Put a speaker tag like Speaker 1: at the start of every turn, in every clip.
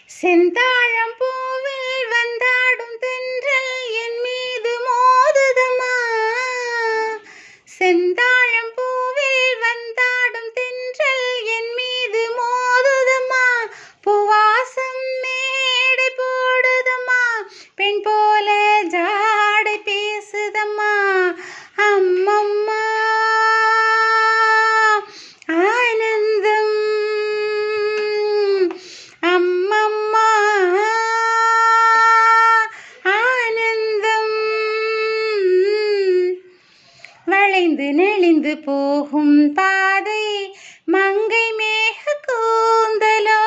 Speaker 1: செந்தாழம் பூவில் வந்தாடும் தென்றல் என் மீது மோதுதம்மா. செந்தாழம் பூவில் வந்தாடும் தென்றல் என் மீது மோதுதம்மா. பூவாசம் மேடை போடுதம்மா. பெண் போல ஜாடை பேசுதம்மா. அம்மம்மா ஆனந்தம், அம்மம்மா ஆனந்தம். வளைந்து நெளிந்து போகும் பாதை மங்கை மேக கூந்தலோ.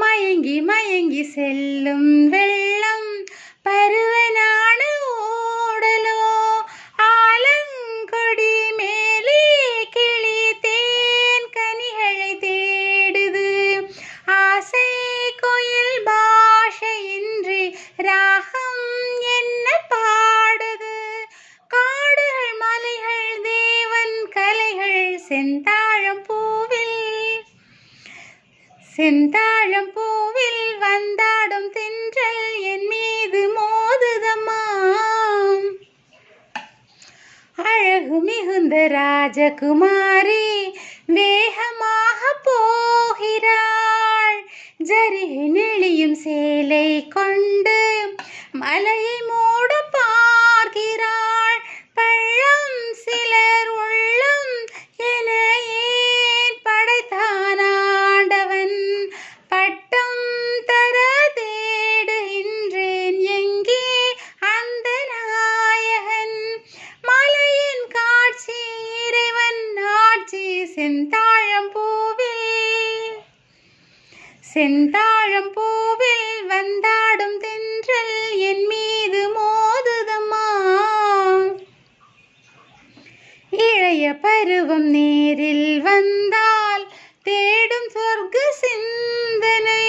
Speaker 1: மயங்கி மயங்கி செல்லும் வெள்ளம் பருவனான ஓடலோ. ஆலங்கொடி மேலே கிளி தேன் கனிகளை தேடுது. ஆசை கோயில் பாஷையின்றி ராகம் என்ன பாடுது. காடுகள் மலைகள் தேவன் கலைகள் செந்தாழம் பூவில், செந்தாழம் பூவில் வந்தாடும் தென்றல் என் மீது மோதுதம்மா. அழகு மிகுந்த ராஜகுமாரி வேகமாக போகிறாள். ஜரிகை நெளியும் சேலை கொண்டு மலையை மூட பார்க்கிறாள். பள்ளம் சிலர் உள்ளம் என ஏன் படைத்தான் ஆண்டவன். பட்டம் தர தேடுகின்றேன் எங்கே அந்த நாயகன். மலையின் காட்சி இறைவன் ஆட்சி செந்தாழம் பூவில், செந்தாழம் பூவில் வந்தாடும் தென்றல் என் மீது மோதுதம்மா. இளைய பருவம் நேரில் வந்தால் தேடும் சொர்க்க சிந்தனை.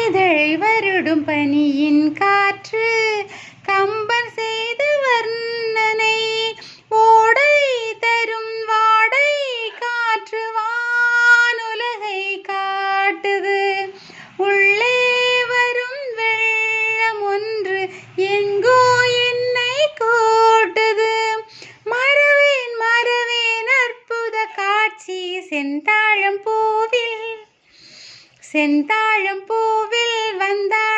Speaker 1: இதழை வருடும் பனியின் காற்று கம்பன் செய்த வர்ணனை. ஓடை தரும் வாடை காற்று வானுலகை காட்டுது. உள்ளே வரும் வெள்ளம் ஒன்று எங்கோ என்னை கூட்டுது. மறவேன் மறவேன் அற்புத காட்சி செந்தாழம் பூவில், செந்தாழம் பூவில் வந்தாடும்